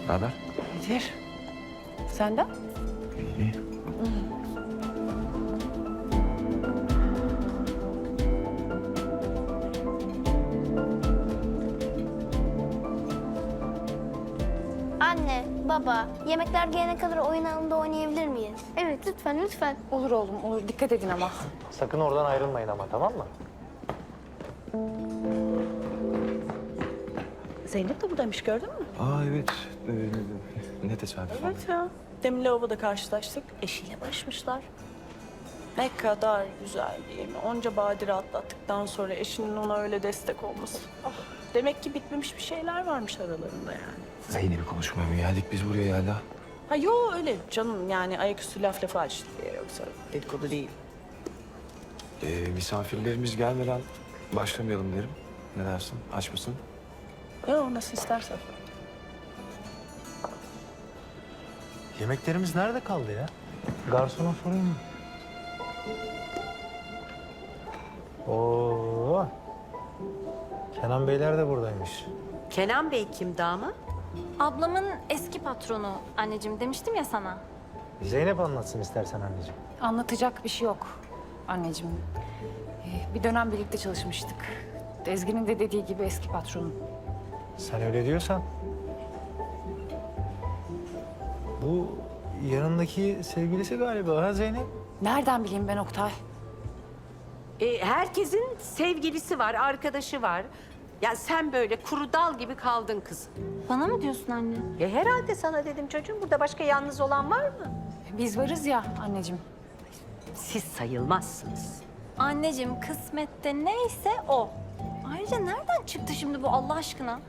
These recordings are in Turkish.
Ne haber? İyidir. Senden? İyi. Anne, baba, yemekler gelene kadar oyun alanında oynayabilir miyiz? Evet, lütfen, lütfen. Olur oğlum, olur. Dikkat edin ama. Sakın oradan ayrılmayın ama, tamam mı? Zeynep de buradaymış, gördün mü? Aa evet. Ne tesadüf. Evet ya. Demin lavaboda karşılaştık. Eşiyle barışmışlar. Ne kadar güzel değil mi? Onca badire atlattıktan sonra eşinin ona öyle destek olması. Ah, demek ki bitmemiş bir şeyler varmış aralarında yani. Zeynep'i konuşmaya mı geldik biz buraya Yelda? Ha yo öyle canım, yani ayaküstü laf lafa açtı diye, yoksa dedikodu değil. Misafirlerimiz gelmeden başlamayalım derim. Ne dersin? Aç mısın? Yo, nasıl istersen. Yemeklerimiz nerede kaldı ya? Garsona sorayım mı? Oo. Kenan Beyler de buradaymış. Kenan Bey kim dama? Ablamın eski patronu anneciğim demiştim ya sana. Zeynep anlatsın istersen anneciğim. Anlatacak bir şey yok anneciğim. Bir dönem birlikte çalışmıştık. Ezgi'nin de dediği gibi eski patronum. Sen öyle diyorsan. Bu yanındaki sevgilisi galiba ha Zeynep? Nereden bileyim ben Oktay? Herkesin sevgilisi var, arkadaşı var. Ya sen böyle kuru dal gibi kaldın kız. Bana mı diyorsun anne? Herhalde sana dedim çocuğum. Burada başka yalnız olan var mı? Biz varız ya anneciğim. Siz sayılmazsınız. Anneciğim kısmette neyse o. Ayrıca nereden çıktı şimdi bu Allah aşkına?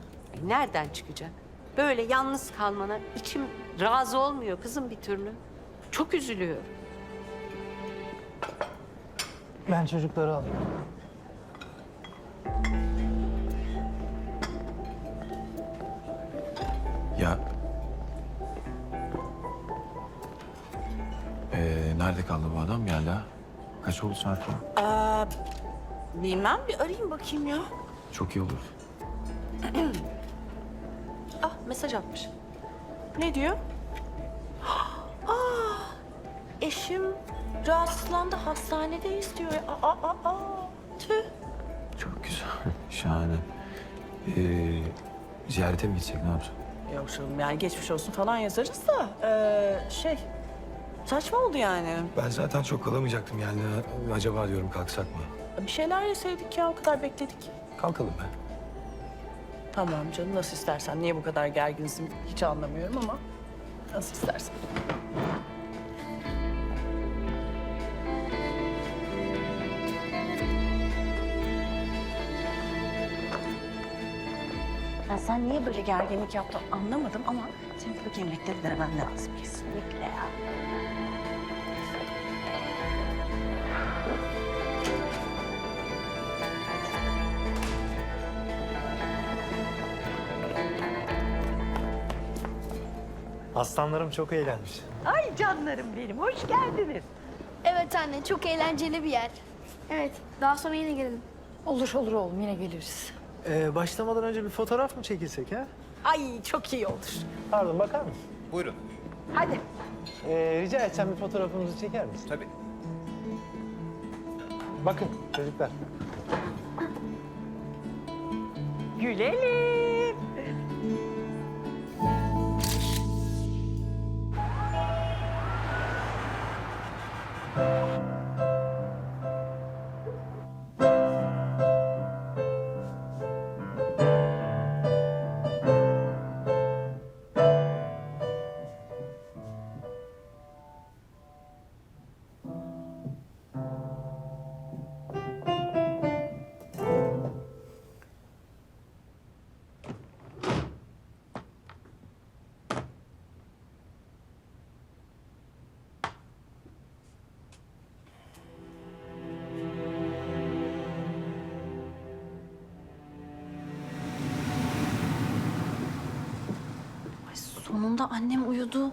Nereden çıkacak? Böyle yalnız kalmana içim razı olmuyor kızım bir türlü. Çok üzülüyorum. Ben çocukları alayım. Ya... nerede kaldı bu adam Yelda? Kaç oldu saat ya? Bilmem, bir arayayım bakayım ya. Çok iyi olur. Ah, mesaj atmış. Ne diyor? Eşim rahatsızlandı, hastanedeyiz diyor. Tüh. Çok güzel. Şahane. Ziyarete mi gitsek ne yapsak? Yok canım, yani geçmiş olsun falan yazarız da saçma oldu yani. Ben zaten çok kalamayacaktım yani. Acaba diyorum kalksak mı? Bir şeyler yeseydik ya, o kadar bekledik. Kalkalım be. Tamam canım, nasıl istersen. Niye bu kadar gerginsin hiç anlamıyorum ama nasıl istersen. Ya sen niye böyle gerginlik yaptın anlamadım ama senin bu yemekleri denemen lazım kesinlikle ya. Aslanlarım çok eğlenmiş. Ay canlarım benim, hoş geldiniz. Evet anne, çok eğlenceli bir yer. Evet, daha sonra yine gelelim. Olur olur oğlum, yine geliriz. Başlamadan önce bir fotoğraf mı çekilsek ha? Ay çok iyi olur. Pardon, bakar mısın? Buyurun. Hadi. Rica etsem bir fotoğrafımızı çeker misin? Tabii. Bakın çocuklar. Gülelim. Sonunda annem uyudu.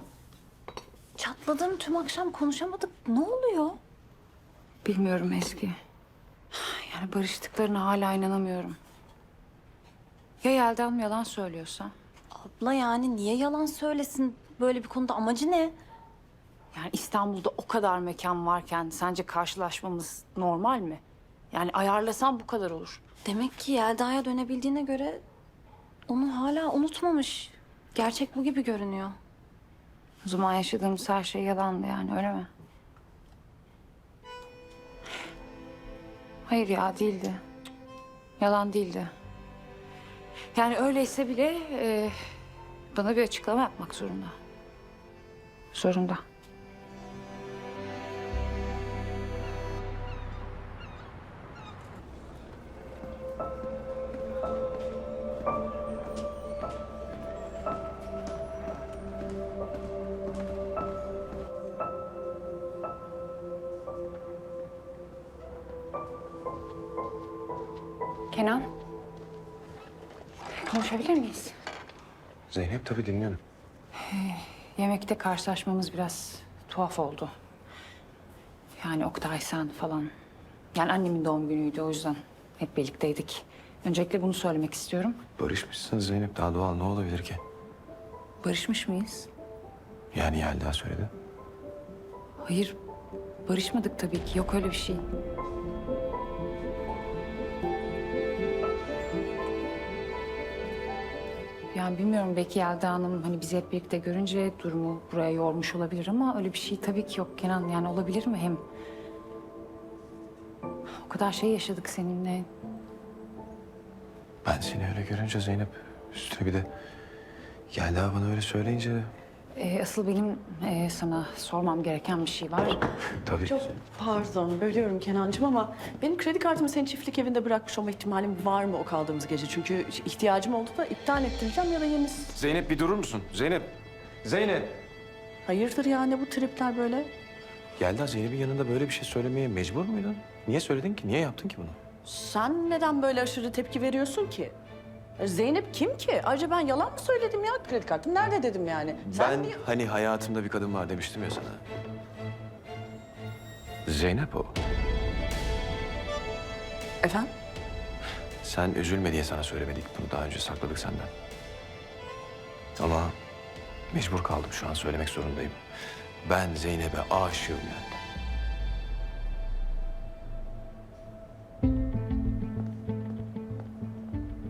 Çatladım, tüm akşam konuşamadık. Ne oluyor? Bilmiyorum Ezgi. Yani barıştıklarına hala inanamıyorum. Ya Yelda'm yalan söylüyorsa? Abla yani niye yalan söylesin böyle bir konuda, amacı ne? Yani İstanbul'da o kadar mekan varken sence karşılaşmamız normal mi? Yani ayarlasam bu kadar olur. Demek ki Yelda'ya dönebildiğine göre onu hala unutmamış. Gerçek bu gibi görünüyor. O zaman yaşadığımız her şey yalandı yani, öyle mi? Hayır ya, değildi. Yalan değildi. Yani öyleyse bile bana bir açıklama yapmak zorunda. Zorunda. Kenan. Konuşabilir miyiz? Zeynep tabii dinliyorum. Yemekte karşılaşmamız biraz tuhaf oldu. Yani Oktay, sen falan. Yani annemin doğum günüydü, o yüzden hep birlikteydik. Öncelikle bunu söylemek istiyorum. Barışmışsınız Zeynep, daha doğal ne olabilir ki? Barışmış mıyız? Yani Yelda söyledi. Hayır, barışmadık tabii ki. Yok öyle bir şey. Yani bilmiyorum, belki Yelda Hanım hani bizi hep birlikte görünce durumu buraya yormuş olabilir ama öyle bir şey tabii ki yok Kenan. Yani olabilir mi hem? O kadar şey yaşadık seninle. Ben seni öyle görünce Zeynep, üstüne bir de Yelda bana öyle söyleyince Asıl benim sana sormam gereken bir şey var. tabii Çok pardon, bölüyorum Kenancığım ama benim kredi kartımı senin çiftlik evinde bırakmış olma ihtimalim var mı o kaldığımız gece? Çünkü ihtiyacım oldu da iptal ettireceğim ya da yenisi. Zeynep bir durur musun? Zeynep. Zeynep. Hayırdır yani bu tripler böyle? Yelda Zeynep'in yanında böyle bir şey söylemeye mecbur muydun? Niye söyledin ki? Niye yaptın ki bunu? Sen neden böyle aşırı tepki veriyorsun ki? Zeynep kim ki? Ayrıca ben yalan mı söyledim ya? Kredi kartım nerede dedim yani. Ben hani hayatımda bir kadın var demiştim ya sana. Zeynep o. Efendim? Sen üzülme diye sana söylemedik. Bunu daha önce sakladık senden. Ama mecbur kaldım, şu an söylemek zorundayım. Ben Zeynep'e aşığım yani.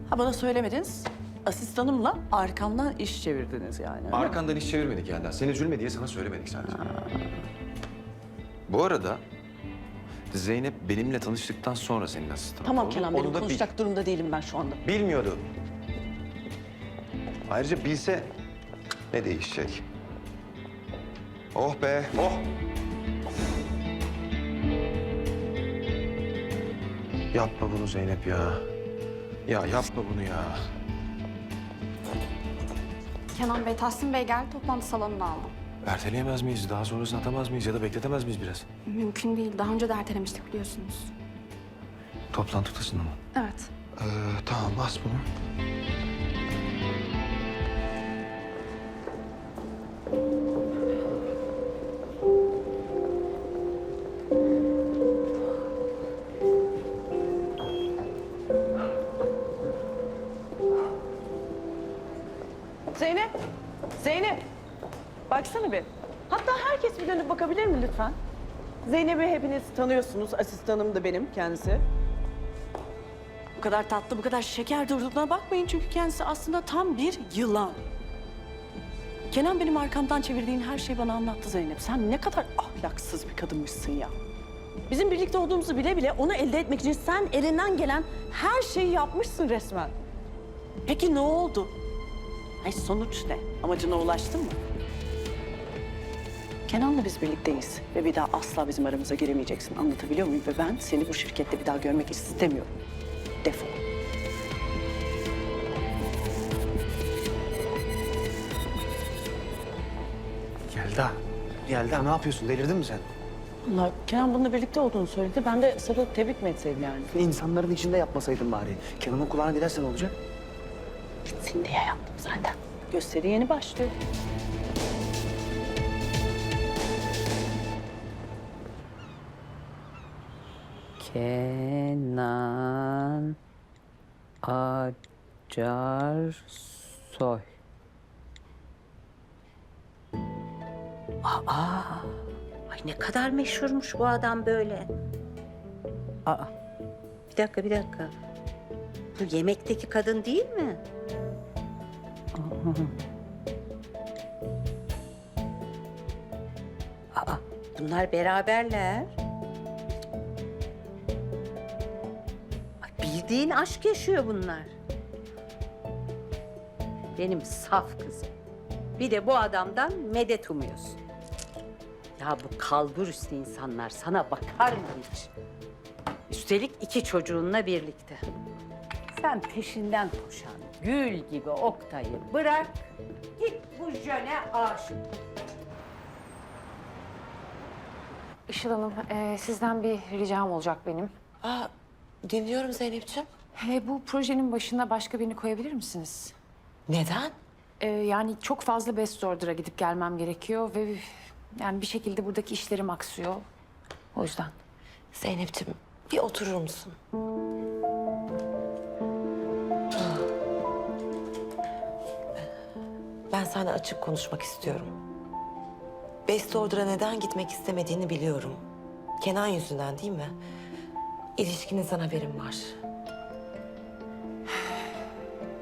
Ha bana söylemediniz. Asistanımla arkamdan iş çevirdiniz yani. öyle mi? Arkandan iş çevirmedik Yelda. Sen üzülme diye sana söylemedik sadece. Bu arada Zeynep benimle tanıştıktan sonra senin asistanın Tamam oldu. Kenan, Onu benim da konuşacak durumda değilim ben şu anda. bilmiyordu. Ayrıca bilse ne değişecek? Oh be, oh! Yapma bunu Zeynep ya. Ya yapma bunu ya. Kenan Bey, Tahsin Bey geldi. Toplantı salonuna aldım. Erteleyemez miyiz? Daha sonrasını atamaz mıyız ya da bekletemez miyiz biraz? Mümkün değil. Daha önce de ertelemiştik biliyorsunuz. Toplantı odasında mı? Evet. Tamam, bas bunu. Zeynep, Zeynep. Baksana bir. Hatta herkes bir dönüp bakabilir mi lütfen? Zeynep'i hepiniz tanıyorsunuz. Asistanım da benim kendisi. Bu kadar tatlı, bu kadar şeker durduğuna bakmayın. Çünkü kendisi aslında tam bir yılan. Kenan benim arkamdan çevirdiğin her şeyi bana anlattı Zeynep. Sen ne kadar ahlaksız bir kadınmışsın ya. Bizim birlikte olduğumuzu bile bile onu elde etmek için sen elinden gelen her şeyi yapmışsın resmen. Peki ne oldu? Ay sonuç ne? Amacına ulaştın mı? Kenan'la biz birlikteyiz ve bir daha asla bizim aramıza giremeyeceksin. Anlatabiliyor muyum? Ve ben seni bu şirkette bir daha görmek istemiyorum. Defol. Yelda ne yapıyorsun? Delirdin mi sen? Allah, Kenan bununla birlikte olduğunu söyledi. Ben de sarılıp tebrik mi etseydim yani? İnsanların içinde yapmasaydın bari. Kenan'ın kulağına giderse ne olacak? Gitsin diye yaptım zaten. Gösteri yeni başlıyor. Kenan Acarsoy. Ay ne kadar meşhurmuş bu adam böyle. Bir dakika. Bu yemekteki kadın değil mi? Bunlar beraberler. Ay, bildiğin aşk yaşıyor bunlar. Benim saf kızım. Bir de bu adamdan medet umuyorsun. Ya bu kalburüstü insanlar sana bakar mı hiç? Üstelik 2 çocuğunla birlikte. Sen peşinden koşan gül gibi Oktay'ı bırak, git bu jöne aşık. Işıl Hanım, sizden bir ricam olacak benim. Dinliyorum Zeynep'ciğim. Bu projenin başına başka birini koyabilir misiniz? Neden? Yani çok fazla best order'a gidip gelmem gerekiyor ve yani bir şekilde buradaki işlerim aksıyor. O yüzden. Zeynep'ciğim bir oturur musun? Ben seninle açık konuşmak istiyorum. Best Order'a neden gitmek istemediğini biliyorum. Kenan yüzünden değil mi? İlişkinizden haberim var.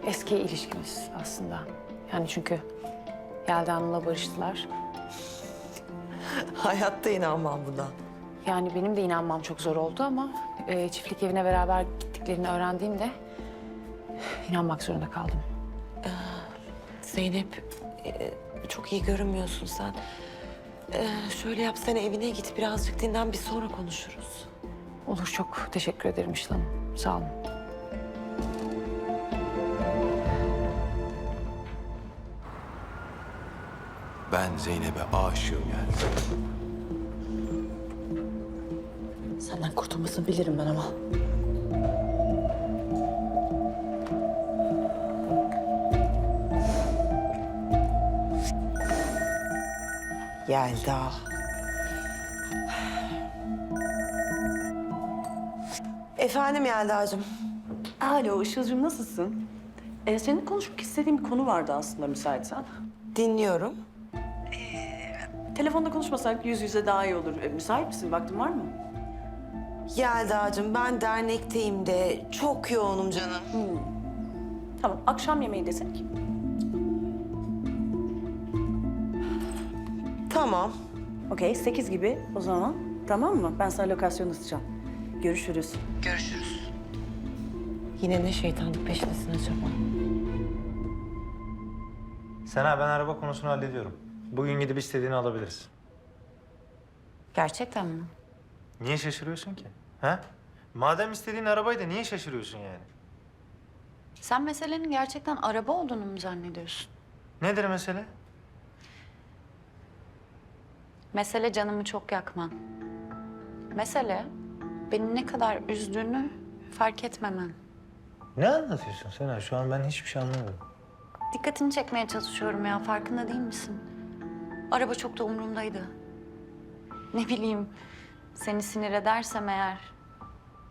Eski ilişkimiz aslında. Yani çünkü Yelda Hanım'la barıştılar. Hayatta inanmam buna. Yani benim de inanmam çok zor oldu ama çiftlik evine beraber gittiklerini öğrendiğimde inanmak zorunda kaldım. Zeynep, çok iyi görünmüyorsun sen. Şöyle yap, sen evine git, birazcık dinlen, bir sonra konuşuruz. Olur, çok teşekkür ederim Işıl Hanım. Sağ olun. Ben Zeynep'e aşığım yani. Senden kurtulmasını bilirim ben ama. Yelda. Efendim Yelda'cığım. Alo Işıl'cığım nasılsın? Seninle konuşmak istediğim bir konu vardı aslında müsaitsen. Dinliyorum. Telefonda konuşmasak yüz yüze daha iyi olur. Müsait misin? Vaktin var mı? Yelda'cığım ben dernekteyim de çok yoğunum canım. Tamam, akşam yemeği desek. Tamam. Okey, 8 gibi o zaman. Tamam mı? Ben sana lokasyon atacağım. Görüşürüz. Görüşürüz. Yine ne şeytanlık peşindesin acaba? Sena, ben araba konusunu hallediyorum. Bugün gidip istediğini alabiliriz. Gerçekten mi? Niye şaşırıyorsun ki? Ha? Madem istediğin arabaydı niye şaşırıyorsun yani? Sen meselenin gerçekten araba olduğunu mu zannediyorsun? Nedir mesele? Mesele canımı çok yakman. Mesele beni ne kadar üzdüğünü fark etmemen. Ne anlatıyorsun Sena? Şu an ben hiçbir şey anlamıyorum. Dikkatini çekmeye çalışıyorum ya, farkında değil misin? Araba çok da umurumdaydı. Ne bileyim, seni sinir edersem eğer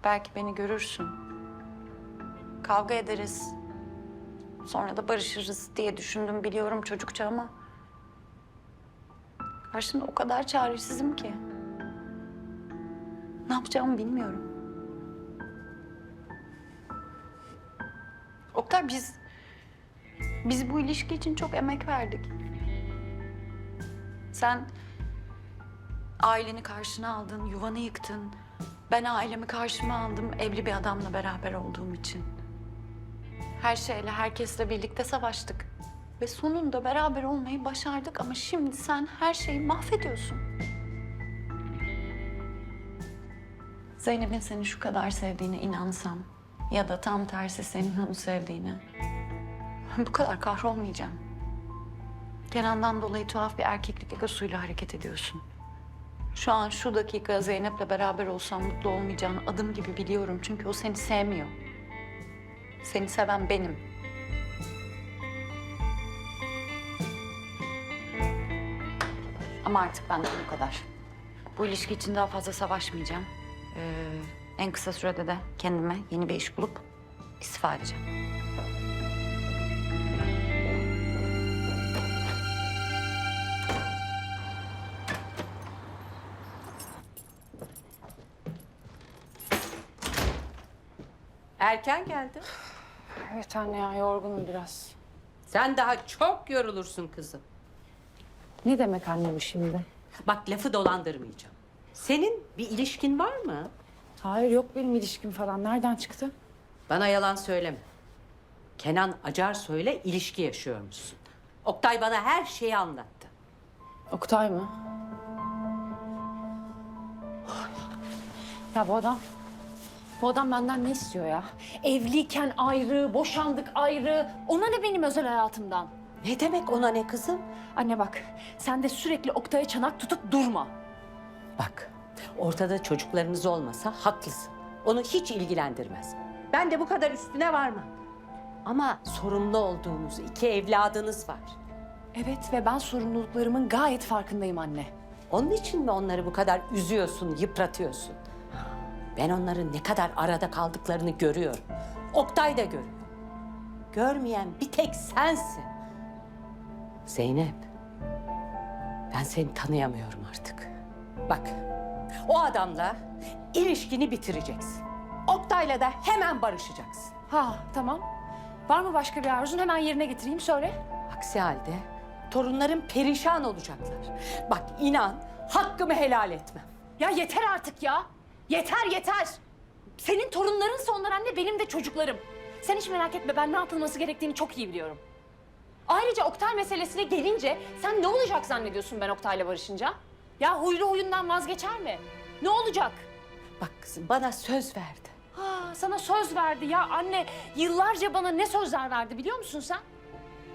belki beni görürsün. Kavga ederiz. Sonra da barışırız diye düşündüm, biliyorum çocukça ama... karşında o kadar çaresizim ki. Ne yapacağımı bilmiyorum. Oktay, biz bu ilişki için çok emek verdik. Sen aileni karşına aldın, yuvanı yıktın. Ben ailemi karşıma aldım evli bir adamla beraber olduğum için. Her şeyle, herkesle birlikte savaştık. Ve sonunda beraber olmayı başardık ama şimdi sen her şeyi mahvediyorsun. Zeynep'in seni şu kadar sevdiğine inansam ya da tam tersi senin onu sevdiğine, bu kadar kahrolmayacağım. Kenan'dan dolayı tuhaf bir erkeklik egosuyla hareket ediyorsun. Şu an şu dakika Zeynep'le beraber olsam mutlu olmayacağını adım gibi biliyorum. Çünkü o seni sevmiyor. Seni seven benim. Ama artık benden bu kadar. Bu ilişki için daha fazla savaşmayacağım. En kısa sürede de kendime yeni bir iş bulup istifa edeceğim. Erken geldin. Evet anne ya, yorgunum biraz. Sen daha çok yorulursun kızım. Ne demek anne bu şimdi? Bak lafı dolandırmayacağım. Senin bir ilişkin var mı? Hayır, yok benim ilişkim falan. Nereden çıktı? Bana yalan söyleme. Kenan Acarsoy'la ilişki yaşıyormuşsun. Oktay bana her şeyi anlattı. Oktay mı? Ya bu adam benden ne istiyor ya? Evliyken ayrı, boşandık ayrı. Ona ne benim özel hayatımdan? Ne demek ona ne kızım? Anne bak, sen de sürekli Oktay'a çanak tutup durma. Bak, ortada çocuklarınız olmasa haklısın. Onu hiç ilgilendirmez. Ben de bu kadar üstüne varmam. Ama sorumlu olduğunuz 2 evladınız var. Evet ve ben sorumluluklarımın gayet farkındayım anne. Onun için mi onları bu kadar üzüyorsun, yıpratıyorsun? Ben onların ne kadar arada kaldıklarını görüyorum. Oktay da görüyor. Görmeyen bir tek sensin. Zeynep, ben seni tanıyamıyorum artık. Bak, o adamla ilişkini bitireceksin. Oktay'la da hemen barışacaksın. Ha tamam. Var mı başka bir arzun? Hemen yerine getireyim, söyle. Aksi halde torunların perişan olacaklar. Bak inan, hakkımı helal etmem. Ya yeter artık ya. Yeter. Senin torunlarınsa onlar anne, benim de çocuklarım. Sen hiç merak etme, ben ne yapılması gerektiğini çok iyi biliyorum. Ayrıca Oktay meselesine gelince sen ne olacak zannediyorsun ben Oktay'la barışınca? Ya huylu huyundan vazgeçer mi? Ne olacak? Bak kızım bana söz verdi. Ha, sana söz verdi ya anne. Yıllarca bana ne sözler verdi biliyor musun sen?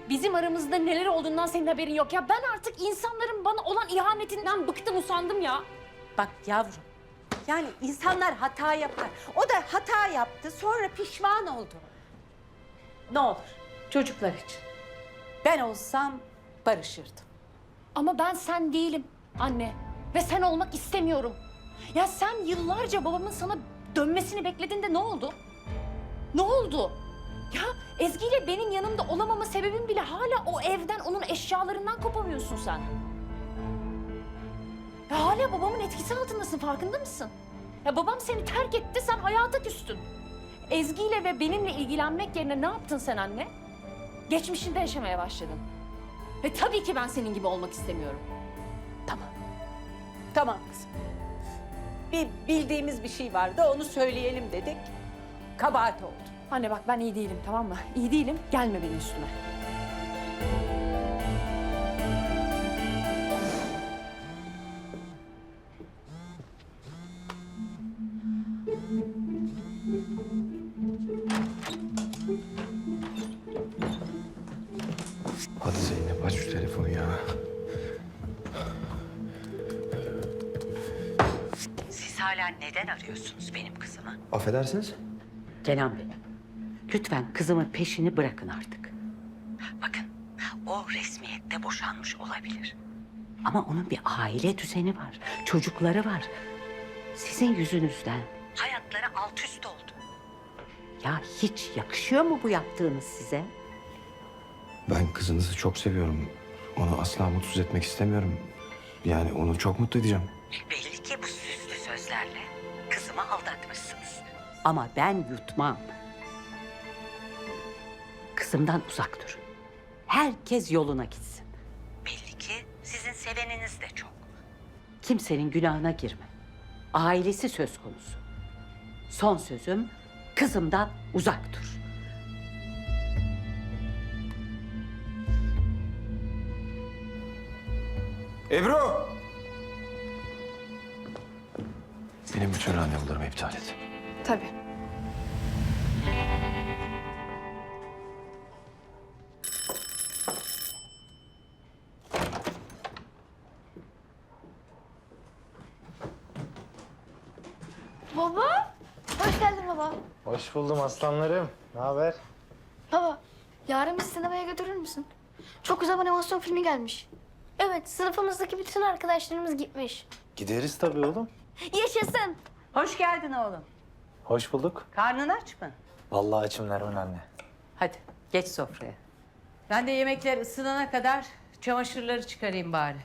Bizim aramızda neler olduğundan senin haberin yok. Ya ben artık insanların bana olan ihanetinden bıktım, usandım ya. Bak yavrum, yani insanlar hata yapar. O da hata yaptı, sonra pişman oldu. Ne olur, çocuklar için. Ben olsam barışırdım. Ama ben sen değilim anne. Ve sen olmak istemiyorum. Ya sen yıllarca babamın sana dönmesini bekledin de ne oldu? Ne oldu? Ya Ezgi ile benim yanımda olamama sebebin bile hala o evden, onun eşyalarından kopamıyorsun sen. Ya hala babamın etkisi altındasın, farkında mısın? Ya babam seni terk etti, sen hayata küstün. Ezgi ile ve benimle ilgilenmek yerine ne yaptın sen anne? Geçmişinde yaşamaya başladın. Ve tabii ki ben senin gibi olmak istemiyorum. Tamam. Tamam kızım. Bir bildiğimiz bir şey vardı, onu söyleyelim dedik. Kabahat oldu. Anne bak, ben iyi değilim, tamam mı? İyi değilim, gelme benim üstüme. Hadi Zeynep, aç şu telefonu ya. Siz hala neden arıyorsunuz benim kızımı? Affedersiniz? Kenan Bey, lütfen kızımın peşini bırakın artık. Bakın, o resmiyette boşanmış olabilir. Ama onun bir aile düzeni var, çocukları var. Sizin yüzünüzden hayatları alt üst oldu. Ya hiç yakışıyor mu bu yaptığınız size? Ben kızınızı çok seviyorum. Onu asla mutsuz etmek istemiyorum. Yani onu çok mutlu edeceğim. Belli ki bu süslü sözlerle kızımı aldatmışsınız. Ama ben yutmam. Kızımdan uzak durun. Herkes yoluna gitsin. Belli ki sizin seveniniz de çok. Kimsenin günahına girme. Ailesi söz konusu. Son sözüm, kızımdan uzak dur. Ebru! Benim bütün randevularımı iptal et. Tabii. Baba, hoş geldin baba. Hoş buldum aslanlarım. Ne haber? Baba, yarın bizi sinemaya götürür müsün? Çok güzel animasyon filmi gelmiş. Evet, sınıfımızdaki bütün arkadaşlarımız gitmiş. Gideriz tabii oğlum. Yaşasın. Hoş geldin oğlum. Hoş bulduk. Karnın aç mı? Vallahi açım Nermin anne. Hadi geç sofraya. Ben de yemekler ısınana kadar çamaşırları çıkarayım bari.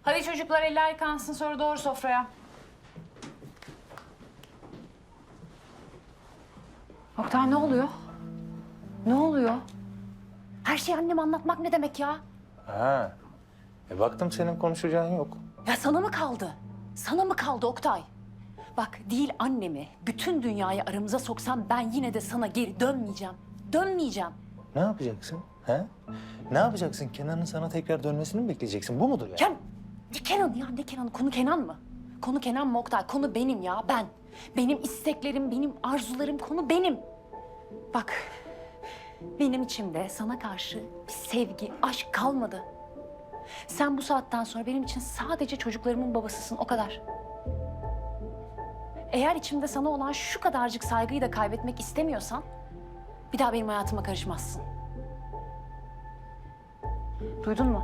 Hadi çocuklar, eller yıkansın, sonra doğru sofraya. Oktay ne oluyor? Ne oluyor? Her şeyi anneme anlatmak ne demek ya? Ha. Baktım senin konuşacağın yok. Ya sana mı kaldı? Sana mı kaldı Oktay? Bak değil annemi, bütün dünyayı aramıza soksan ben yine de sana geri dönmeyeceğim. Dönmeyeceğim. Ne yapacaksın? Ha? Ne yapacaksın? Kenan'ın sana tekrar dönmesini mi bekleyeceksin? Bu mudur yani? Ya ne Kenan ya ne Kenan? Konu Kenan mı? Konu Kenan mı Oktay? Konu benim ya ben. Benim isteklerim, benim arzularım konu benim. Bak benim içimde sana karşı bir sevgi, aşk kalmadı. Sen bu saatten sonra benim için sadece çocuklarımın babasısın o kadar. Eğer içimde sana olan şu kadarcık saygıyı da kaybetmek istemiyorsan bir daha benim hayatıma karışmazsın. Duydun mu?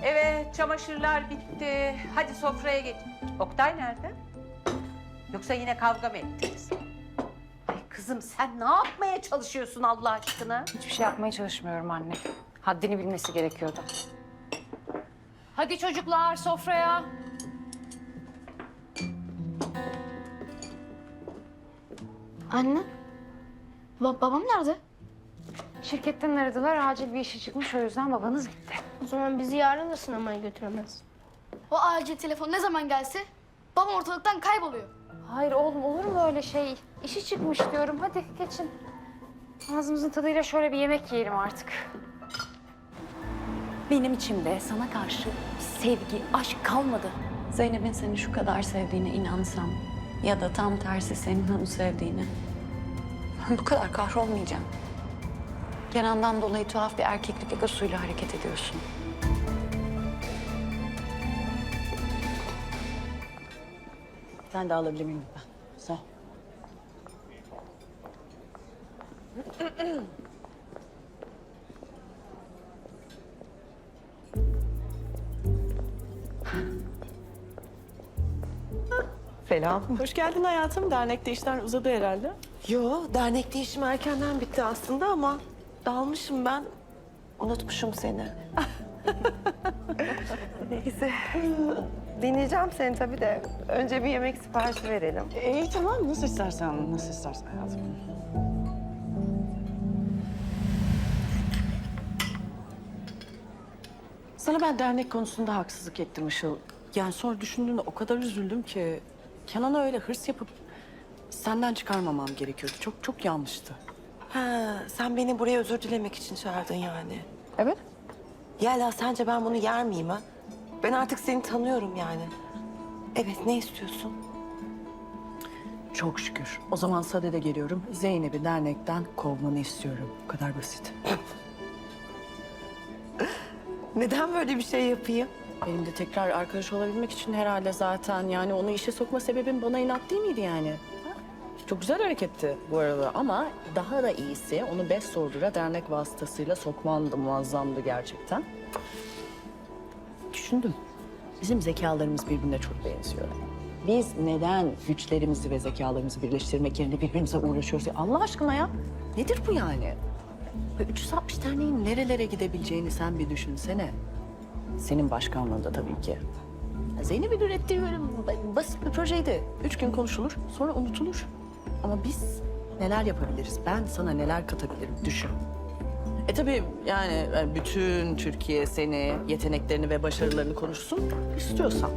Evet, çamaşırlar bitti. Hadi sofraya geç. Oktay nerede? Yoksa yine kavga mı ettiniz? Ay kızım sen ne yapmaya çalışıyorsun Allah aşkına? Hiçbir şey yapmaya çalışmıyorum anne. Haddini bilmesi gerekiyordu. Hadi çocuklar sofraya. Anne, babam nerede? Şirketten aradılar. Acil bir işi çıkmış. O yüzden babanız gitti. O zaman bizi yarın da sinemaya götüremez. O acil telefon ne zaman gelse babam ortalıktan kayboluyor. Hayır oğlum olur mu öyle şey? İşi çıkmış diyorum. Hadi geçin. Ağzımızın tadıyla şöyle bir yemek yiyelim artık. Benim içimde sana karşı bir sevgi, aşk kalmadı. Zeynep'in seni şu kadar sevdiğine inansam ya da tam tersi senin onu sevdiğine ben bu kadar kahrolmayacağım. Kenan'dan dolayı tuhaf bir erkeklik egosuyla hareket ediyorsun. Sen de alabilir miyim ben? Sağ ol. Selam. Hoş geldin hayatım. Dernekte işler uzadı herhalde. Yo, dernekte işim erkenden bitti aslında ama dalmışım ben. Unutmuşum seni. Neyse. Dinleyeceğim seni tabii de. Önce bir yemek siparişi verelim. İyi tamam. Nasıl istersen, nasıl istersen hayatım. Sana ben dernek konusunda haksızlık ettim Işıl. Yani sonra düşündüğümde o kadar üzüldüm ki... Kenan'a öyle hırs yapıp senden çıkarmamam gerekiyordu. Çok çok yanlıştı. Ha, sen beni buraya özür dilemek için çağırdın yani. Evet. Yelda sence ben bunu yer miyim ha? Ben artık seni tanıyorum yani. Evet, ne istiyorsun? Çok şükür. O zaman sadede geliyorum. Zeynep'i dernekten kovmanı istiyorum. Bu kadar basit. Neden böyle bir şey yapayım? Benim de tekrar arkadaş olabilmek için herhalde zaten yani onu işe sokma sebebim bana inat değil miydi yani? Ha? Çok güzel hareketti bu arada ama daha da iyisi onu Best Order'a dernek vasıtasıyla sokmandı, muazzamdı gerçekten. Düşündüm. Bizim zekalarımız birbirine çok benziyor. Biz neden güçlerimizi ve zekalarımızı birleştirmek yerine birbirimize uğraşıyoruz? Allah aşkına ya. Nedir bu yani? Ve 360 derneğin nerelere gidebileceğini sen bir düşünsene. Senin başkanlığında tabii ki. Zeynep'in ürettiği böyle basit bir projeydi. 3 gün konuşulur, sonra unutulur. Ama biz neler yapabiliriz? Ben sana neler katabilirim? Düşün. Tabii yani bütün Türkiye seni, yeteneklerini ve başarılarını konuşsun istiyorsan.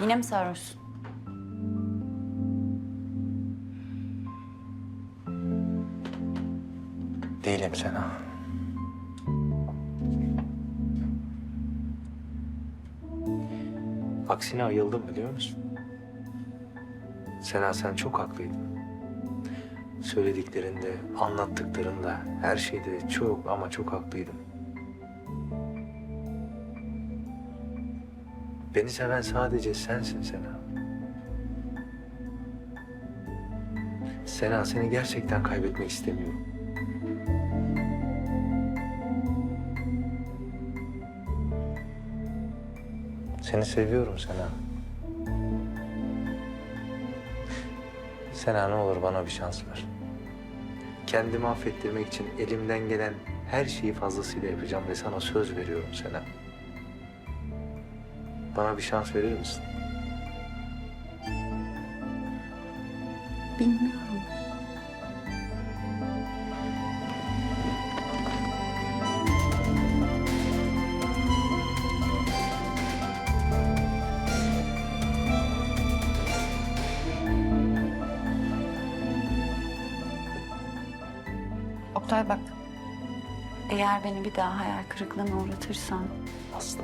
Yine mi sarhoşsun? Değilim Sena. Aksine ayıldım biliyor musun? Sena sen çok haklıydın. Söylediklerinde, anlattıklarında, her şeyde çok ama çok haklıydın. Beni seven sadece sensin Sena. Sena, seni gerçekten kaybetmek istemiyorum. Seni seviyorum Sena. Sena, ne olur bana bir şans ver. Kendimi affettirmek için elimden gelen her şeyi fazlasıyla yapacağım ve sana söz veriyorum Sena. Bana bir şans verir misin? Bilmiyorum. Oktay bak. Eğer beni bir daha hayal kırıklığına uğratırsan Asla.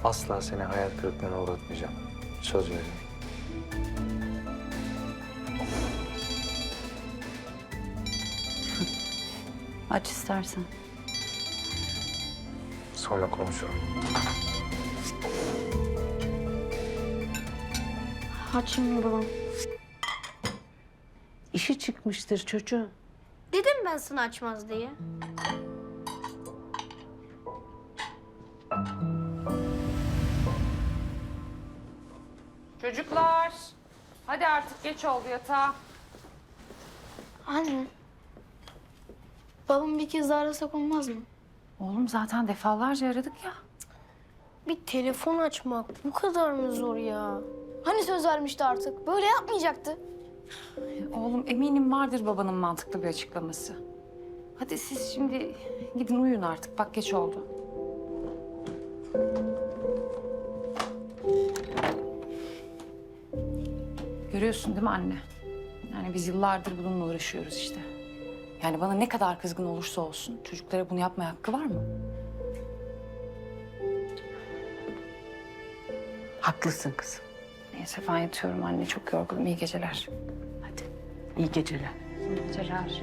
Asla seni hayal kırıklığına uğratmayacağım. Söz veriyorum. aç istersen. Sonra konuşurum. Açmıyor babam. İşi çıkmıştır çocuğun. Dedim ben sana açmaz diye. Çocuklar, hadi artık geç oldu yatağa. Anne. Babamı bir kez daha arasak olmaz mı? Oğlum zaten defalarca aradık ya. Bir telefon açmak bu kadar mı zor ya? Hani söz vermişti artık? Böyle yapmayacaktı. Oğlum eminim vardır babanın mantıklı bir açıklaması. Hadi siz şimdi gidin uyuyun artık. Bak geç oldu. Görüyorsun değil mi anne? Yani biz yıllardır bununla uğraşıyoruz işte. Yani bana ne kadar kızgın olursa olsun çocuklara bunu yapmaya hakkı var mı? Haklısın kızım. Neyse ben yatıyorum anne. Çok yorgunum. İyi geceler. Hadi. İyi geceler. İyi geceler.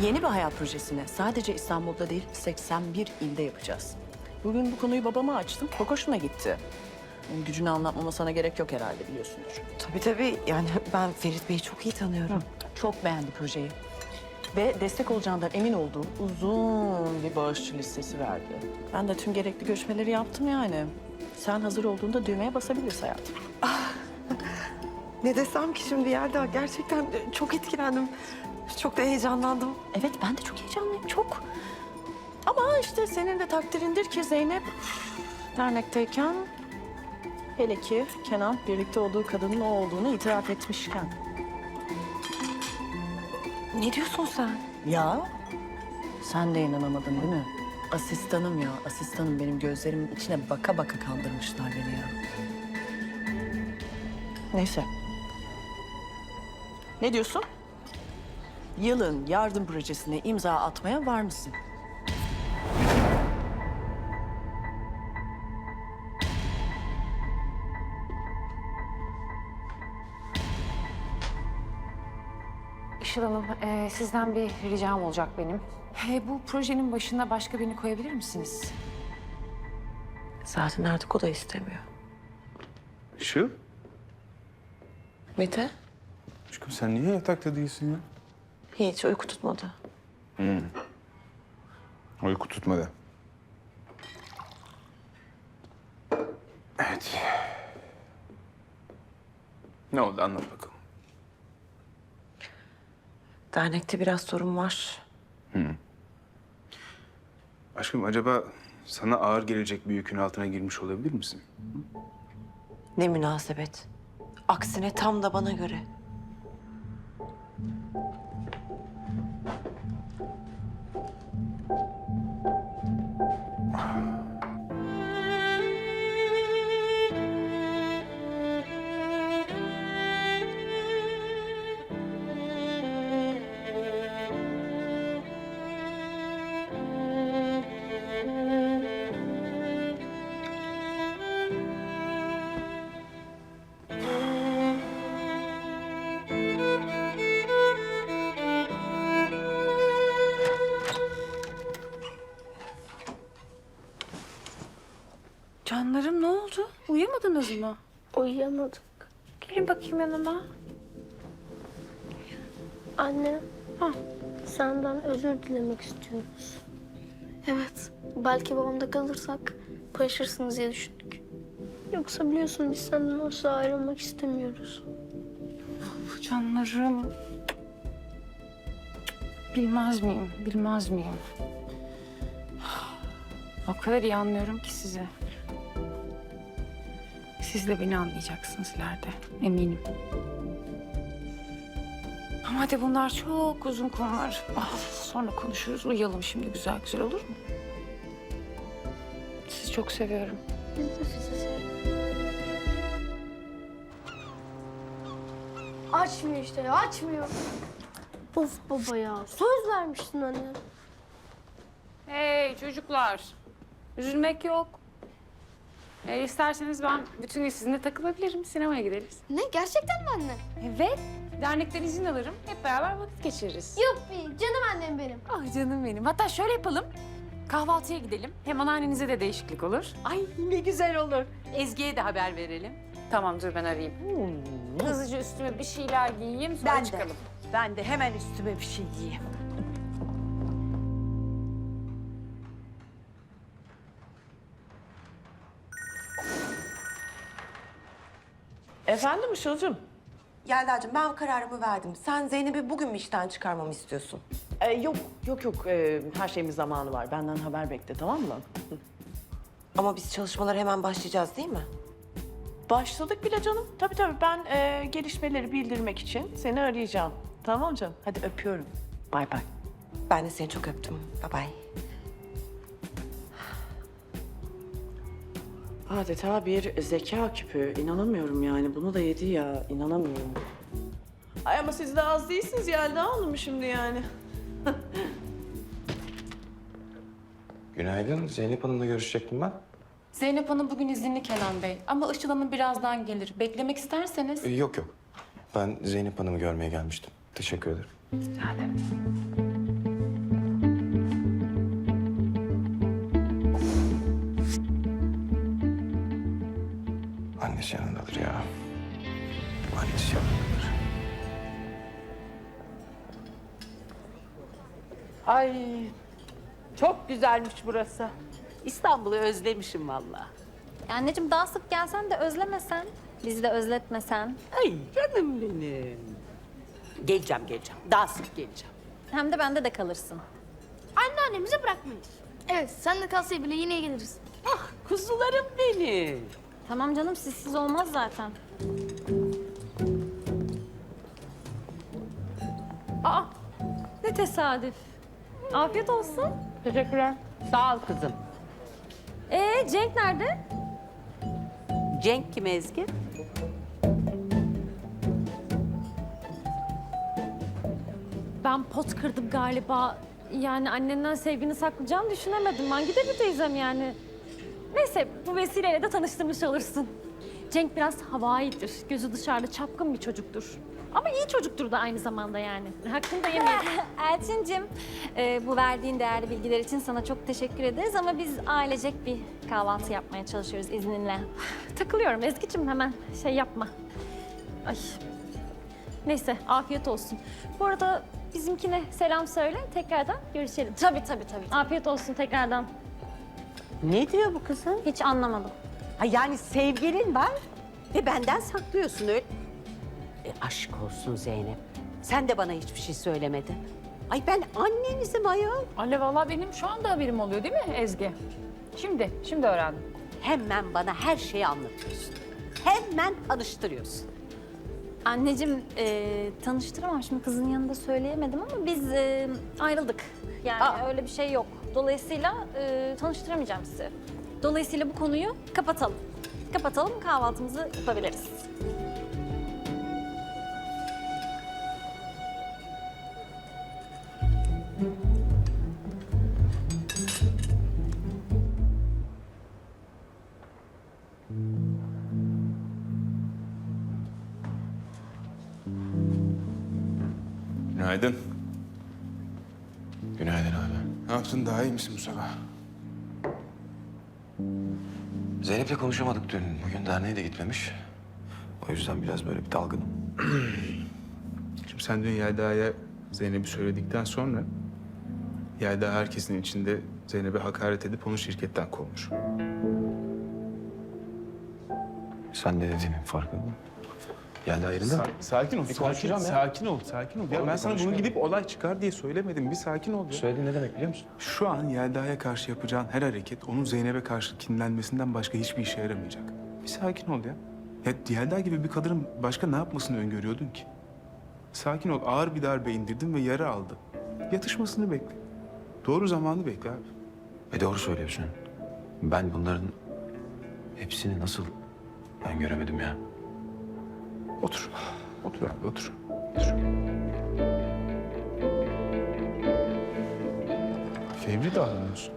Yeni bir hayat projesini sadece İstanbul'da değil 81 ilde yapacağız. Bugün bu konuyu babama açtım. Çok hoşuna gitti. Onun gücünü anlatmama sana gerek yok herhalde biliyorsundur. Tabii yani ben Ferit Bey'i çok iyi tanıyorum. Çok beğendi projeyi. Ve destek olacağından emin olduğum uzun bir bağışçı listesi verdi. Ben de tüm gerekli görüşmeleri yaptım yani. Sen hazır olduğunda düğmeye basabiliriz hayatım. Ne desem ki şimdi Yelda, gerçekten çok etkilendim. Çok da heyecanlandım. Evet ben de çok heyecanlıyım çok. Ama işte senin de takdirindir ki Zeynep dernekteyken hele ki Kenan birlikte olduğu kadının o olduğunu itiraf etmişken. Ne diyorsun sen? Ya sen de inanamadın değil mi? Asistanım ya, asistanım benim gözlerimin içine baka baka kandırmışlar beni ya. Neyse. Ne diyorsun? Yılın yardım projesine imza atmaya var mısın? Işıl Hanım, sizden bir ricam olacak benim. Bu projenin başına başka birini koyabilir misiniz? Zaten artık o da istemiyor. Şu? Mete? Aşkım sen niye yatakta değilsin ya? Hiç uyku tutmadı. Uyku tutmadı. Evet. Ne oldu anlat bakalım. Dernekte biraz sorun var. Aşkım acaba sana ağır gelecek bir yükün altına girmiş olabilir misin? Ne münasebet. Aksine tam da bana göre. uyuyamadınız mı? Uyuyamadık. Gelin bakayım yanıma. Anne, senden özür dilemek istiyoruz. Evet, belki babamda kalırsak barışırsınız diye düşündük. Yoksa biliyorsun biz senden asla ayrılmak istemiyoruz. Canlarım. Bilmez miyim, bilmez miyim? O kadar iyi anlıyorum ki sizi. Siz de beni anlayacaksınız ileride, eminim. Ama hadi bunlar çok uzun konular. Sonra konuşuruz, uyuyalım şimdi güzel güzel, olur mu? Sizi çok seviyorum. Biz de sizi seviyoruz. Açmıyor işte ya, açmıyor. Of baba ya, söz vermiştin anne. Hey çocuklar, üzülmek yok. İsterseniz ben bütün gün sizinle takılabilirim, sinemaya gideriz. Ne, gerçekten mi anne? Evet, dernekten izin alırım, hep beraber vakit geçiririz. Yuppi, canım annem benim. Ah canım benim. Hatta şöyle yapalım. Kahvaltıya gidelim. Hem anneannenize de değişiklik olur. Ay ne güzel olur. Ezgi'ye de haber verelim. Tamam dur ben arayayım. Hızlıca üstüme bir şeyler giyeyim sonra çıkalım. Ben de hemen üstüme bir şey giyeyim. Efendim Işıl'cığım? Yelda'cığım ben kararımı verdim. Sen Zeynep'i bugün mü işten çıkarmamı istiyorsun? Yok. Her şeyin bir zamanı var. Benden haber bekle, tamam mı? Ama biz çalışmalara hemen başlayacağız değil mi? Başladık bile canım. Tabii. Ben gelişmeleri bildirmek için seni arayacağım. Tamam canım. Hadi öpüyorum. Bay bay. Ben de seni çok öptüm. Bye bye. Adeta bir zeka küpü. İnanamıyorum yani. Bunu da yedi ya. İnanamıyorum. Ay ama siz de az değilsiniz Yelda Hanım şimdi yani. Günaydın. Zeynep Hanım'la görüşecektim ben. Zeynep Hanım bugün izinli Kenan Bey. Ama Işıl Hanım birazdan gelir. Beklemek isterseniz. Yok. Ben Zeynep Hanım'ı görmeye gelmiştim. Teşekkür ederim. Rica ederim. Annesi yanındadır ya. Annesi yanındadır. Ay çok güzelmiş burası. İstanbul'u özlemişim vallahi. Anneciğim daha sık gelsen de özlemesen, bizi de özletmesen. Ay canım benim. Geleceğim. Daha sık geleceğim. Hem de bende de kalırsın. Anneannemizi bırakmayız. Evet, sen de kalsaydı bile yine geliriz. Ah kuzularım benim. Tamam canım, sizsiz olmaz zaten. Aa, ne tesadüf. Afiyet olsun. Teşekkürler. Sağ ol kızım. Cenk nerede? Cenk kim Ezgi? Ben pot kırdım galiba. Yani annenden sevgini saklayacağını düşünemedim. Ben gidelim teyzem yani. Neyse, bu vesileyle de tanıştırmış olursun. Cenk biraz havaidir. Gözü dışarıda çapkın bir çocuktur. Ama iyi çocuktur da aynı zamanda yani. Hakkını da yemeyelim. Elçincim, bu verdiğin değerli bilgiler için sana çok teşekkür ederiz ama biz ailecek bir kahvaltı yapmaya çalışıyoruz izninle. Takılıyorum Ezgi'cim, hemen şey yapma. Ay. Neyse, afiyet olsun. Bu arada bizimkine selam söyle, tekrardan görüşelim. Tabii. Afiyet olsun tekrardan. Ne diyor bu kızım? Hiç anlamadım. Ha yani sevgilin var ve benden saklıyorsun öyle. Aşk olsun Zeynep. Sen de bana hiçbir şey söylemedin. Ay ben annenizim ayol. Anne vallahi benim şu anda haberim oluyor değil mi Ezgi? Şimdi öğrendim. Hemen bana her şeyi anlatıyorsun. Hemen tanıştırıyorsun. Anneciğim, tanıştıramam şimdi kızın yanında söyleyemedim ama biz ayrıldık. Yani öyle bir şey yok. Dolayısıyla tanıştıramayacağım sizi. Dolayısıyla bu konuyu kapatalım. Kapatalım, kahvaltımızı yapabiliriz. Günaydın. Günaydın abi. Ne yaptın? Daha iyi misin bu sabah? Zeynep'le konuşamadık dün. Bugün derneğe de gitmemiş. O yüzden biraz böyle bir dalgınım. Şimdi sen dün Yelda'ya Zeynep'i söyledikten sonra Yelda herkesin içinde Zeynep'e hakaret edip onu şirketten kovmuş. Sen ne dediğinin farkında mı? Yelda yerinde mi? Sakin ol, konuşacağım ya. sakin ol, sakin ol. Ya Oğlum, ben bir sana bunu konuşmayalım. gidip olay çıkar diye söylemedim. Bir sakin ol ya. Söylediğin ne demek biliyor musun? Şu an Yelda'ya karşı yapacağın her hareket onun Zeynep'e karşı kinlenmesinden başka hiçbir işe yaramayacak. Bir sakin ol ya. Ya Yelda gibi bir kadının başka ne yapmasını öngörüyordun ki? Sakin ol. Ağır bir darbe indirdin ve yara aldı. Yatışmasını bekle. Doğru zamanı bekle abi. Doğru söylüyorsun. Ben bunların hepsini nasıl ben göremedim ya. Otur. Otur abi, otur. Otur. Fevri davranıyorsun.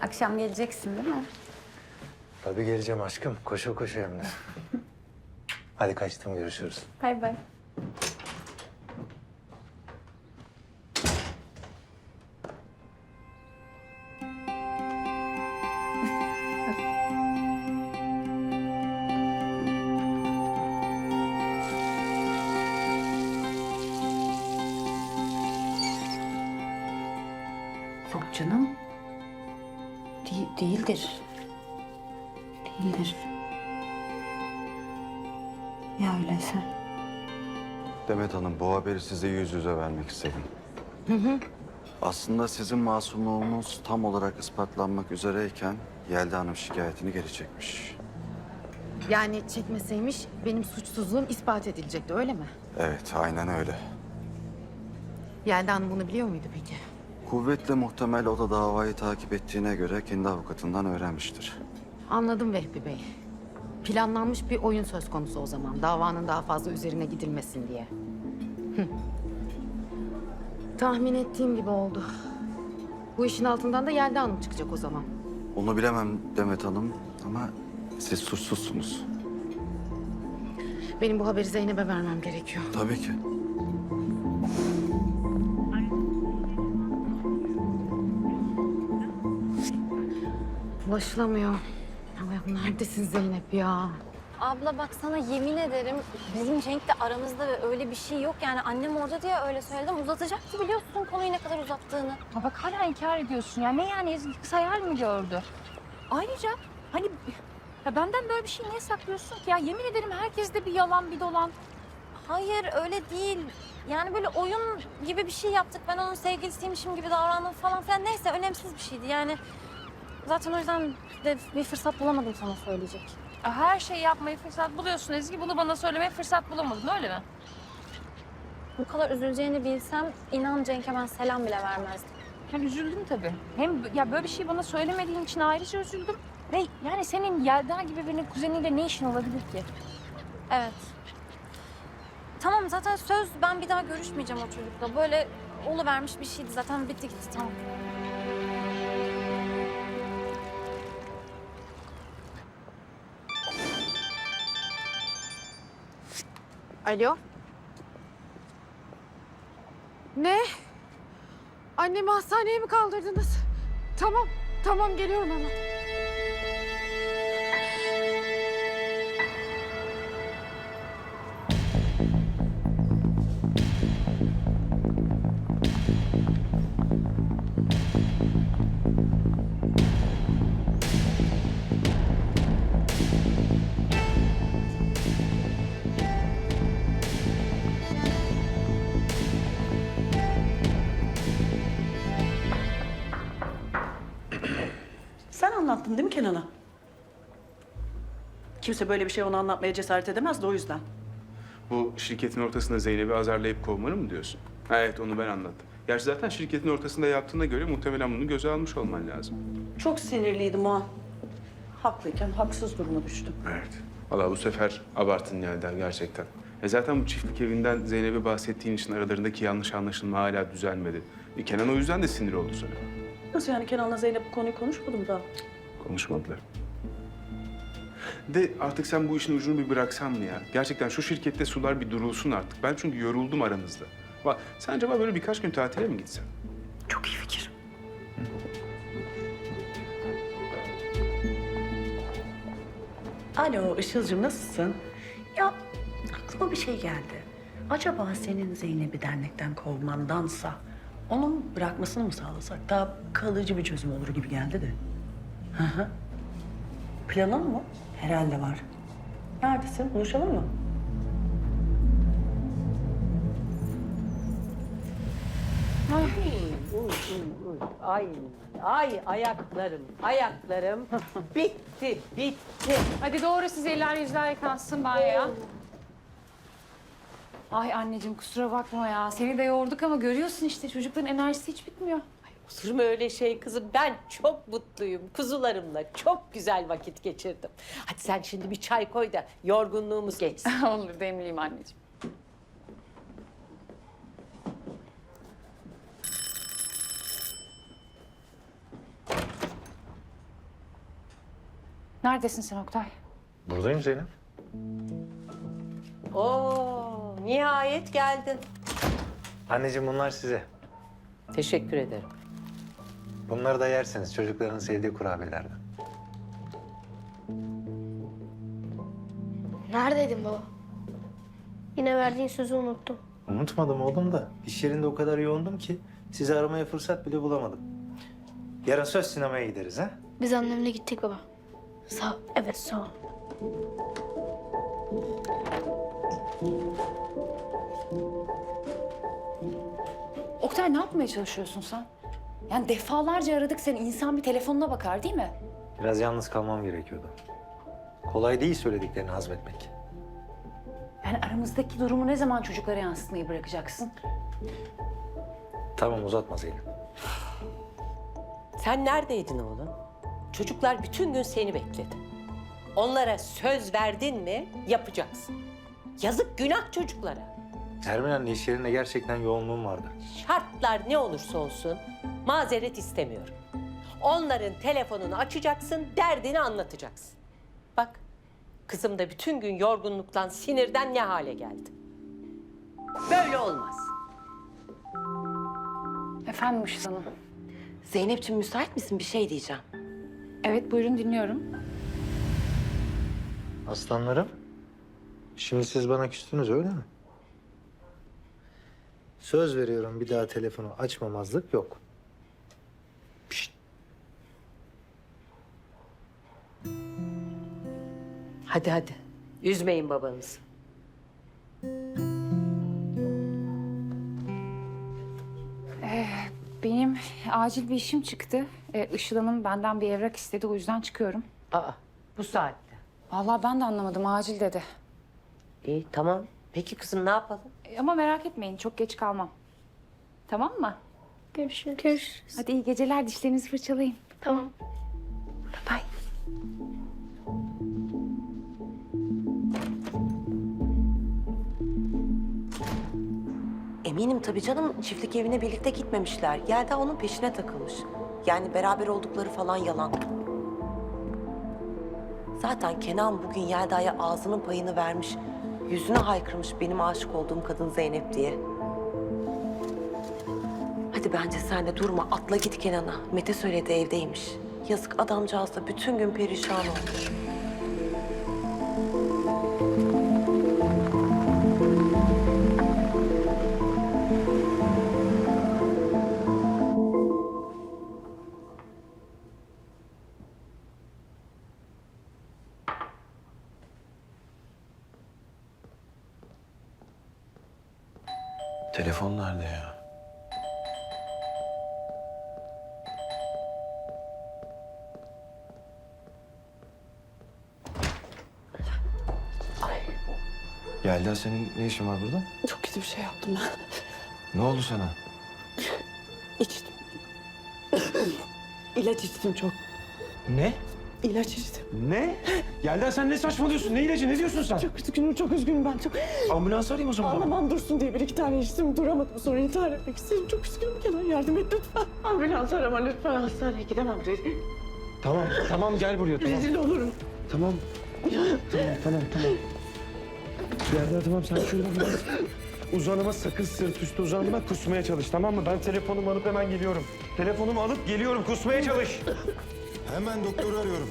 Akşam geleceksin değil mi? Tabii geleceğim aşkım. Koşa koşa hem de. Hadi kaçtım, görüşürüz. Bay bay. Yok canım. Değildir. Değildir. Ya öyleyse. Demet Hanım, bu haberi size yüz yüze vermek istedim. Aslında sizin masumluğunuz tam olarak ispatlanmak üzereyken Yelda Hanım şikayetini geri çekmiş. Yani çekmeseymiş benim suçsuzluğum ispat edilecekti öyle mi? Evet, aynen öyle. Yelda Hanım bunu biliyor muydu peki? Kuvvetle muhtemel o da davayı takip ettiğine göre kendi avukatından öğrenmiştir. Anladım Vehbi Bey. Planlanmış bir oyun söz konusu o zaman. Davanın daha fazla üzerine gidilmesin diye. Tahmin ettiğim gibi oldu. Bu işin altından da Yelda Hanım çıkacak o zaman. Onu bilemem Demet Hanım ama siz suçsuzsunuz. Benim bu haberi Zeynep'e vermem gerekiyor. Tabii ki. Ulaşılamıyor. Ama neredesin Zeynep ya? Abla bak sana yemin ederim bizim Cenk'le aramızda ve öyle bir şey yok. Yani annem orada diye öyle söyledim. Uzatacaktı biliyorsun konuyu ne kadar uzattığını. Ha bak hala inkar ediyorsun ya. Ne yani Ezgi kız hayal mi gördü? Ayrıca hani ya benden böyle bir şey niye saklıyorsun ki ya? Yemin ederim herkeste bir yalan bir dolan. Hayır öyle değil. Yani böyle oyun gibi bir şey yaptık. Ben onun sevgilisiymişim gibi davrandım falan filan. Neyse önemsiz bir şeydi yani. Zaten o yüzden de bir fırsat bulamadım sana söyleyecek. Her şeyi yapmayı fırsat buluyorsun Ezgi. Bunu bana söylemeye fırsat bulamadın öyle mi? Bu kadar üzüleceğini bilsem inan Cenk'e ben selam bile vermezdim. Ben üzüldüm tabii. Hem ya böyle bir şey bana söylemediğin için ayrıca üzüldüm. Ve yani senin Yelda gibi birinin kuzeniyle ne işin olabilir ki? Evet. Tamam zaten söz ben bir daha görüşmeyeceğim o çocukla. Böyle oluvermiş bir şeydi zaten bitti gitti tamam. Alo? Ne? Annemi hastaneye mi kaldırdınız? Tamam, tamam geliyorum hemen. Sen anlattın değil mi Kenan'a? Kimse böyle bir şey ona anlatmaya cesaret edemezdi o yüzden. Bu şirketin ortasında Zeynep'i azarlayıp kovmanı mı diyorsun? Evet, onu ben anlattım. Gerçi zaten şirketin ortasında yaptığına göre muhtemelen bunu göze almış olman lazım. Çok sinirliydim o an. Haklıyken haksız duruma düştüm. Evet. Valla bu sefer abartın Yelda gerçekten. Zaten bu çiftlik evinden Zeynep'e bahsettiğin için aralarındaki yanlış anlaşılma hala düzelmedi. Kenan o yüzden de sinir oldu sana. Nasıl yani Kenan'la Zeynep bu konuyu konuşmadı mı daha? Konuşmadılar. De artık sen bu işin ucunu bir bıraksan mı ya? Gerçekten şu şirkette sular bir durulsun artık. Ben çünkü yoruldum aranızda. Bak sen acaba böyle birkaç gün tatile mi gitsen? Çok iyi fikir. Alo Işıl'cığım nasılsın? Ya aklıma bir şey geldi. Acaba senin Zeynep'i dernekten kovmandansa onun bırakmasını mı sağlasak? Daha kalıcı bir çözüm olur gibi geldi de. Hı hı. Planın mı? Herhalde var. Neredesin? Buluşalım mı? Ay ayaklarım. Bitti. Hadi doğru siz eller yüzler yıkansın banyoya. Ay anneciğim kusura bakma ya. Seni de yorduk ama görüyorsun işte çocukların enerjisi hiç bitmiyor. Olur mu öyle şey kızım? Ben çok mutluyum. Kuzularımla çok güzel vakit geçirdim. Hadi sen şimdi bir çay koy da yorgunluğumuz geçsin. Olur demleyeyim anneciğim. Neredesin sen Oktay? Buradayım Zeynep. Oo, nihayet geldin. Anneciğim bunlar size. Teşekkür ederim. Bunları da yerseniz çocukların sevdiği kurabiyelerden. Neredeydin baba? Yine verdiğin sözü unuttum. Unutmadım oğlum da. İş yerinde o kadar yoğundum ki sizi aramaya fırsat bile bulamadım. Yarın söz sinemaya gideriz ha? Biz annemle gittik baba. Sağ ol. Evet sağ ol. Oktay ne yapmaya çalışıyorsun sen? Yani defalarca aradık seni. İnsan bir telefonuna bakar değil mi? Biraz yalnız kalmam gerekiyordu. Kolay değil söylediklerini hazmetmek. Yani aramızdaki durumu ne zaman çocuklara yansıtmayı bırakacaksın? Tamam uzatma Zeynep. Sen neredeydin oğlum? Çocuklar bütün gün seni bekledi. Onlara söz verdin mi yapacaksın. Yazık günah çocuklara. Ermin anne iş yerinde gerçekten yoğunluğum vardı. Şartlar ne olursa olsun mazeret istemiyorum. Onların telefonunu açacaksın, derdini anlatacaksın. Bak, kızım da bütün gün yorgunluktan, sinirden ne hale geldi. Böyle olmaz. Efendim Işıl Hanım. Zeynep'ciğim müsait misin? Bir şey diyeceğim. Evet buyurun dinliyorum. Aslanlarım, şimdi siz bana küstünüz öyle mi? Söz veriyorum bir daha telefonu açmamazlık yok. Pişt. Hadi. Üzmeyin babanızı. Benim acil bir işim çıktı. Işıl Hanım benden bir evrak istedi o yüzden çıkıyorum. Aa, bu saatte. Vallahi ben de anlamadım acil dedi. İyi, tamam. Peki kızım ne yapalım? Ama merak etmeyin çok geç kalmam. Tamam mı? Görüşürüz. Görüşürüz. Hadi iyi geceler dişlerinizi fırçalayın. Tamam. Bye. Eminim tabii canım çiftlik evine birlikte gitmemişler. Yelda onun peşine takılmış. Yani beraber oldukları falan yalan. Zaten Kenan bugün Yelda'ya ağzının payını vermiş. Yüzüne haykırmış benim aşık olduğum kadın Zeynep diye. Hadi bence sen de durma atla git Kenan'a. Mete söyledi evdeymiş. Yazık adamcağız da bütün gün perişan olmuş. Telefon nerede ya? Yelda senin ne işin var burada? Çok kötü bir şey yaptım ben. Ne oldu sana? İçtim. İlaç içtim çok. Ne? İlaç içtim. Ne? Yelda sen ne saçmalıyorsun? Ne ilacı? Ne diyorsun sen? Çok üzgünüm ben çok. Ambulans arayayım o zaman. Anlamam dursun diye bir iki tane içtim. Duramadım sonra intihar etmek istedim. Çok üzgünüm Kenan yardım et lütfen. Ambulans arama lütfen hastaneye gidemem rezil. Tamam gel buraya tamam. Rezil olurum. Tamam. Tamam. Yelda tamam sen şöyle biraz uzanıma sakın sırt üstü uzanma kusmaya çalış tamam mı? Ben telefonumu alıp hemen geliyorum. Telefonumu alıp geliyorum kusmaya çalış. Hemen doktoru arıyorum.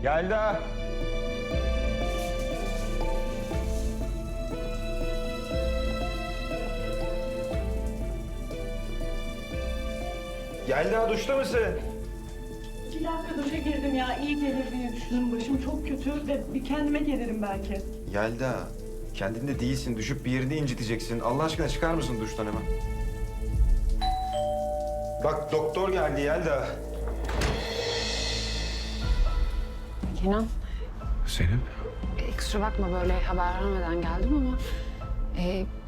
Yelda. Yelda duşta mısın? 2 dakika duşa girdim ya. İyi gelir diye düşündüm. Başım çok kötü ve bir kendime gelirim belki. Yelda, kendinde değilsin. Düşüp bir yerini inciteceksin. Allah aşkına çıkar mısın duştan hemen? Bak doktor geldi Yelda. Kenan, Zeynep. kusura bakma böyle haber vermeden geldim ama...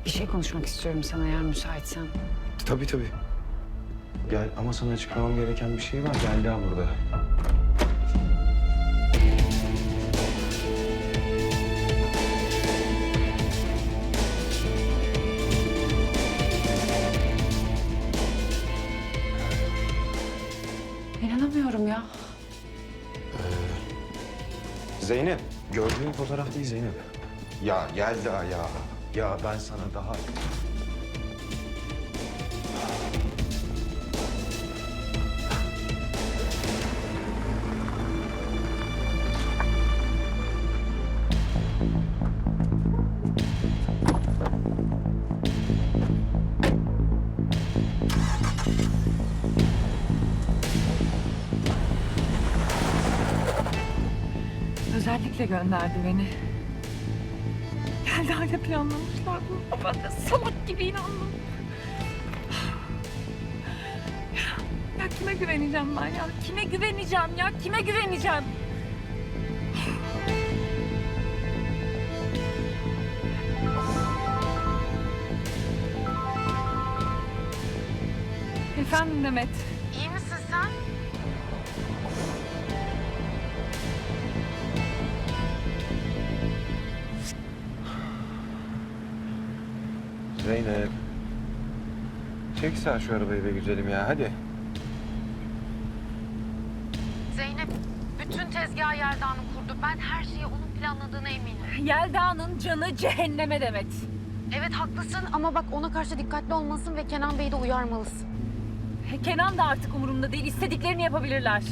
bir şey konuşmak istiyorum sana eğer müsaitsen. Tabii tabii. Gel ama sana açıklamam gereken bir şey var. Yelda burada. İnanamıyorum ya. Zeynep, gördüğün fotoğraf değil Zeynep. Ya Yelda ya. Ya ben sana daha... Özellikle gönderdi beni. Geldi aile planlamışlar bunu. Ben de salak gibi inandım. Ya kime güveneceğim ben ya? Kime güveneceğim ya? Kime güveneceğim? Efendim Demet. İyi misin sen? Zeynep. Çek sen şu arabayı be güzelim ya hadi. Zeynep, bütün tezgahı Yelda'nın kurdu. Ben her şeyi onun planladığına eminim. Yelda'nın canı cehenneme Demet. Evet haklısın ama bak ona karşı dikkatli olmalısın ve Kenan Bey'i de uyarmalısın. Kenan da artık umurumda değil. İstediklerini yapabilirler.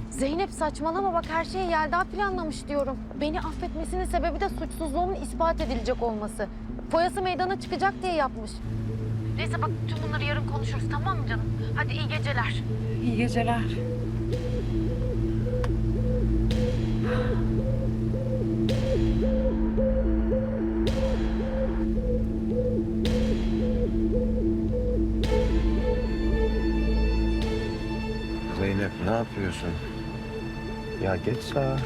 Zeynep saçmalama bak her şeyi Yelda planlamış diyorum. Beni affetmesinin sebebi de suçsuzluğumun ispat edilecek olması. Foyası meydana çıkacak diye yapmış. Neyse bak tüm bunları yarın konuşuruz tamam mı canım? Hadi iyi geceler. İyi geceler. Zeynep ne yapıyorsun? Ya geç sağa.